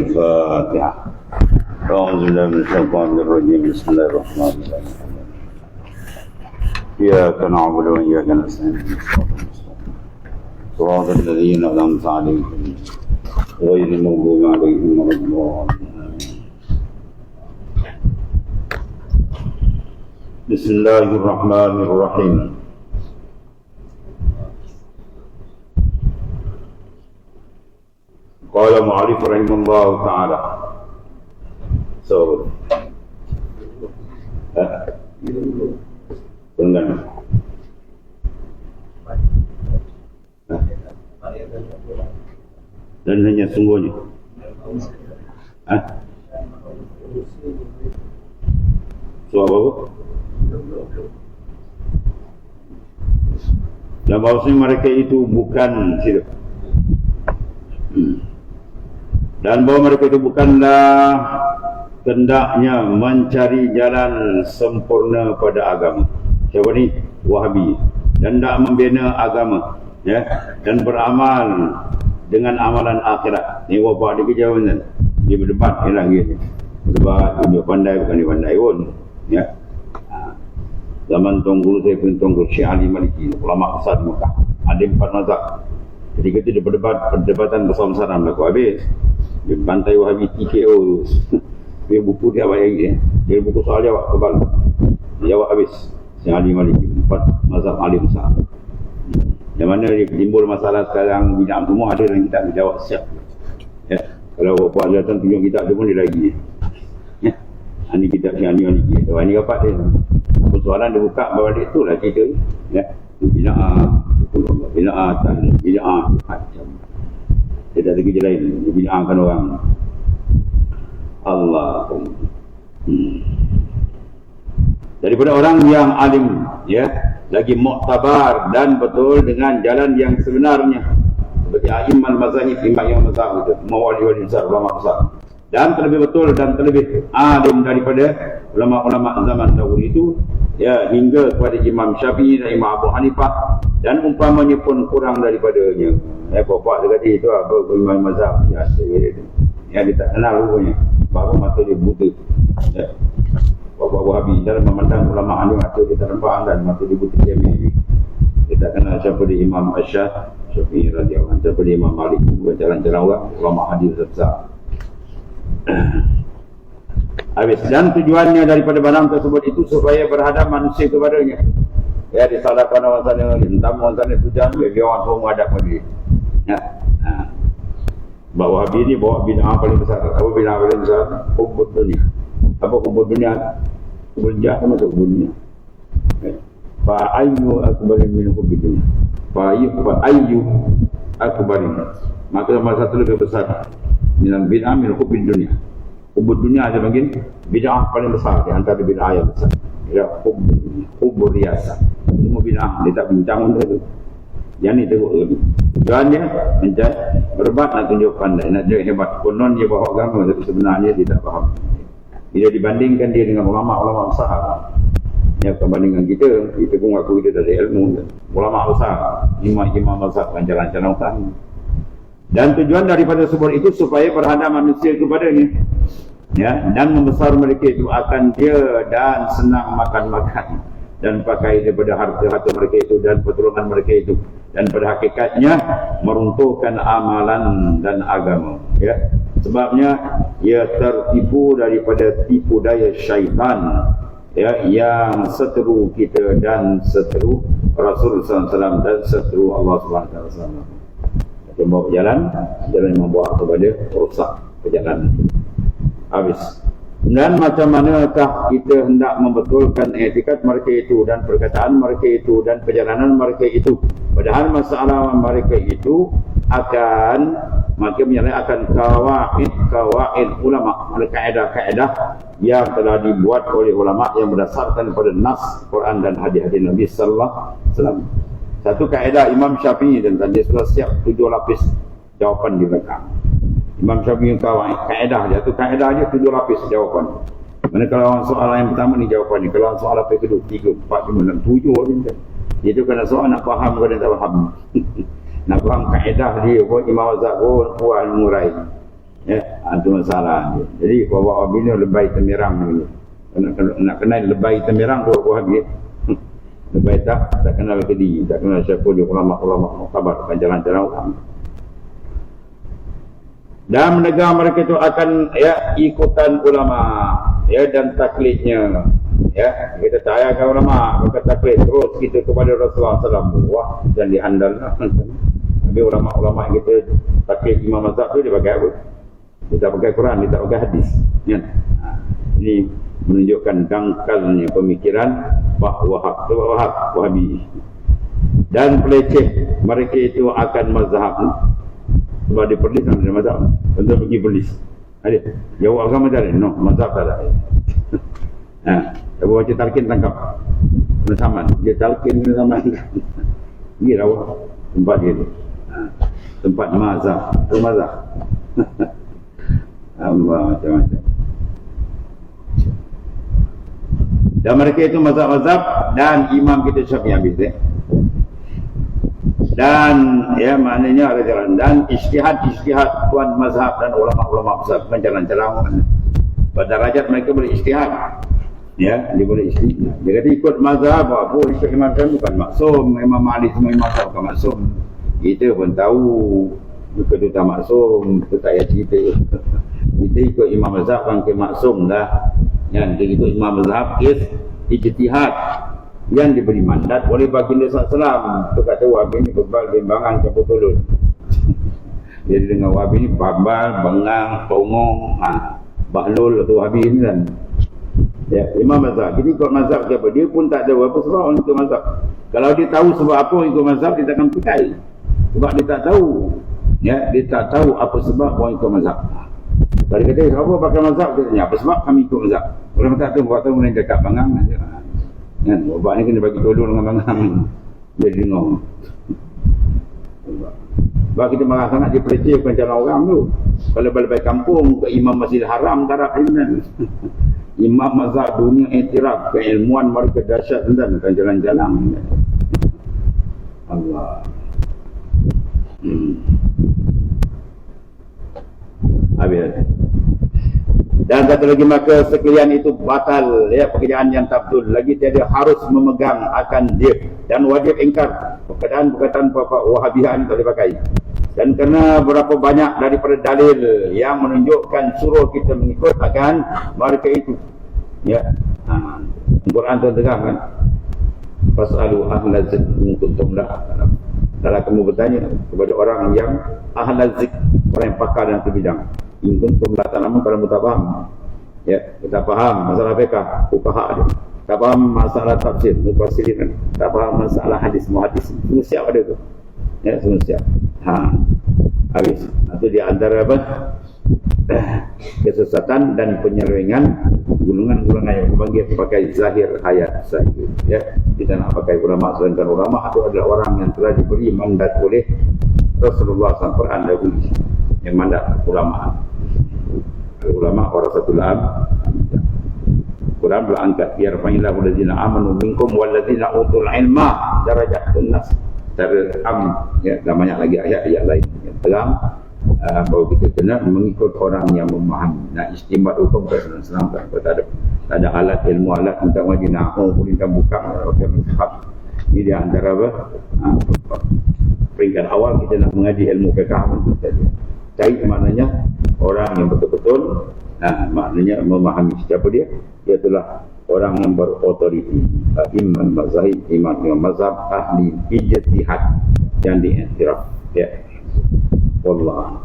الفاتحة. أعوذ بالله من الشيطان الرجيم. بسم الله الرحمن الرحيم. إياك نعبد وإياك نستعين. صراط الذين أنعمت عليهم غير المغضوب عليهم ولا الضالين. بسم الله الرحمن الرحيم. قال المؤلف رحمه الله تعالى سورة dan hanya sungguhnya surah apa? Dan bahawasanya mereka itu bukan syirik, dan bahwa mereka itu bukanlah hendaknya mencari jalan sempurna pada agama. Siapa ni? Wahabi. Dan tidak membina agama, ya, dan beramal dengan amalan akhirat. Ni wabak dia kejauhan kan. Dia berdebat ni lagi. Berdebat, dia pandai bukan dia pandai pun, ya. Zaman Tuan Guru saya pun Tuan Guru Syekh Ali Maliki, ulama besar di Mekah. Ada 4 mazhab. Ketika itu dia perdebatan besar-besaran berlaku habis. Dia bantai Wahabi TKO tu. Dia buku dia awak lagi. Dia buku soal jawab kebal. Dia jawab habis. Syekh Ali Maliki 4 mazhab alim besar. Yang mana dia timbul masalah sekarang bid'ah semua ada dalam kitab dia jawab siap. Ya. Kalau buat datang tunjuk kitab tu pun dia lagi. Ya. Ini kitab Syekh Ali Maliki. Ini rapat dia. Persoalan dia buka balik tu lah cerita. Ya. Bid'ah macam. Dia tak ada kerja lain. Dia bid'ahkan orang. Allah. Daripada orang yang alim, ya, lagi muktabar dan betul dengan jalan yang sebenarnya, seperti a'immal mazahib, imam mazhab itu, mawali-wali besar, ulama besar, dan terlebih betul dan terlebih alim daripada ulama-ulama zaman dahulu itu, ya, hingga kepada Imam Syafi'i dan Imam Abu Hanifah, dan umpamanya pun kurang daripadanya. Bapak dia kata itu apa imam mazhab, ya, dia tak kenal rupanya, bahawa mata dia buta, ya. Bapak Wahabi dalam memandang ulama ni mata dia tak nampak dan mata dia buta jami. Kita kenal siapa dia Imam Syafi'i radhiyallahu anhu, siapa dia Imam Malik, jalan-jalan orang ulama hadis besar. Habis. Dan tujuannya daripada barang tersebut itu supaya berhadap manusia kepadanya. Ya, disalahkan orang sana, hentam orang sana tujuan dia orang semua menghadap pada dia. Ya. Bahawa Wahabi ni bawa bid'ah paling besar. Apa bid'ah paling besar? Hubud dunia. Apa hubud dunia? Hubud jahat masuk hubud dunia. Fa'ayyu akbarin min hubud dunia. Fa'ayyu akbarin. Maka nomor satu lebih besar minal bid'ah min hubud dunia. Hubud dunia ada bagian bid'ah paling besar di antara bid'ah yang besar. Ya, hubud riasa. Semua bid'ah dia tak bincang untuk itu. Yang ni teruk lagi. Tujuannya mencari berbat nak tunjuk pandai, nak tunjuk hebat. Konon dia bawa agama tapi sebenarnya dia tak faham. Bila dibandingkan dia dengan ulama-ulama besar, ya, perbandingan kita pun ngaku kita dari ilmu. Ulama besar, imam besar, lancar-lancar utama. Dan tujuan daripada sebut itu supaya berhadap manusia kepadanya, ya, dan membesar mereka itu akan dia dan senang makan-makan dan pakai daripada harta-harta mereka itu dan pertolongan mereka itu, dan pada hakikatnya meruntuhkan amalan dan agama, ya. Sebabnya ia tertipu daripada tipu daya syaitan, ya, yang seteru kita dan seteru Rasul SAW dan seteru Allah SWT. Kita bawa jalan yang membawa kepada rusak perjalanan. Habis. Dan macam manakah kita hendak membetulkan etikat mereka itu dan perkataan mereka itu dan perjalanan mereka itu, padahal masalah mereka itu akan kawaid ulama, kaedah-kaedah yang telah dibuat oleh ulama yang berdasarkan pada nas Quran dan hadis-hadis Nabi sallallahu alaihi wasallam. Satu kaedah Imam Syafi'i dan dia sudah siap 7 lapis jawapan di belakang. Imam Syafi'i kaedah dia tu, kaedah dia 7 lapis jawapan. Mana kalau soalan yang pertama ni jawapannya, kalau soalan yang kedua 3, 4, 5, 6, 7 itu kena soal nak faham ke tak faham. Nak faham kaedah dia pun Imam Azhar pun puan murai. Ya, Itu masalah dia. Jadi Wahabi ni lebay temirang ni. Nak kenal lebay temirang tu Wahabi. Lebay tak kenal ke dia, tak kenal siapa dia, ulama-ulama muktabar, jalan-jalan orang. Dan negara mereka itu akan ikutan ulama dan taklidnya. Kita tayakan ulama, maka taklid terus kita kepada Rasulullah SAW. Wah, jangan diandalkan. Tapi ulama-ulama kita taklid imam mazhab tu dia pakai apa? Dia tak pakai Quran, dia tak pakai hadis. Ini menunjukkan dangkalnya pemikiran Wahabi. Dan peleceh mereka itu akan mazhab. Sebab dia perlis sama mazhab. Tentu pergi perlis. Ada. Jawab agama tak ada. No, mazhab tak ada. Dia baca talqin tangkap. Kena saman. Dia talqin kena saman. Ini rawat tempat dia tu. Tempat mazhab. Itu mazhab. Allah macam-macam. Dan mereka itu mazhab-mazhab dan imam kita Syafi'i habis dan maknanya ada jalan dan ijtihad tuan mazhab dan ulama-ulama besar jalan-jalan pada derajat mereka boleh ijtihad. Dia boleh ijtihad. Dia kata ikut mazhab apa ikut imam kan bukan maksum. Imam Ali semua imam bukan maksum. Kita pun tahu bukan tak maksum, itu tak payah cerita. Kita ikut imam mazhab kan ke maksum lah. Yang kita ikut imam mazhab ijtihad yang diberi mandat oleh baginda SAW. Itu kata Wahabi ni bimbangan campur tulun. Jadi dengan Wahabi ni bambal, bengang, tongong, bahlul atau Wahabi ni kan. Imam mazhab. Jadi ikut mazhab siapa? Dia pun tak tahu apa sebab orang ikut mazhab. Kalau dia tahu sebab apa orang ikut mazhab, dia takkan pakai. Sebab dia tak tahu. Dia tak tahu apa sebab orang ikut mazhab. Kalau dia kata, apa pakai mazhab? Dia tanya, apa sebab kami ikut mazhab? Orang tak tahu, buat tahu boleh cakap bangang saja. Kan, obat ni kena bagi tolong dengan bangang. Dia dengar. Sebab kita marah sangat dia peleceh bukan jalan orang tu. Kalau balik kampung ke Imam Masjid Haram taraf ini. Imam mazhab dunia iktiraf keilmuan mereka dahsyat dan bukan jalan-jalan. Allah. Habis. Dan kata lagi maka sekalian itu batal pekerjaan yang tak betul. Lagi tiada harus memegang akan dia dan wajib ingkar perkataan Bapak Wahabihan tak dipakai. Dan kerana berapa banyak daripada dalil yang menunjukkan suruh kita mengikut akan mereka itu. Al-Quran tu terangkan. Fas'alu ahla zikr kuntum la ta'lamun. Kalau kamu bertanya kepada orang yang ahla zikr, orang yang pakar dan terbidang. In kuntum la ta'lamun, kalau kamu tak faham. Kita faham masalah fiqh, fuqaha dia. Tak faham masalah tafsir, mufassirin. Tak faham masalah hadis, muhaddis. Semua siap ada tu. Semua siap. Habis. Itu di antara apa? Kesesatan dan penyelewengan golongan-golongan yang dipanggil pakai zahir hayat saja. Kita nak pakai ulama, sedangkan ulama itu adalah orang yang telah diberi mandat oleh Rasulullah SAW yang mandat ulama. Ulama warasatul anbiya. Quran berangkat biar panggillah wallazina amanu minkum wallazina utul ilma darajatun nas. Dan banyak lagi ayat-ayat lain yang terang bahawa kita kena mengikut orang yang memahami. Nak istimat hukum senang-senang tak ada alat ilmu alat untuk wajib nak perintah buka ini dia antara peringkat awal kita nak mengaji ilmu fiqh untuk cari maknanya orang yang betul-betul maknanya memahami siapa dia itulah orang yang berautoriti imam mazhab imam mazhab ahli ijtihad yang diiktiraf wallah.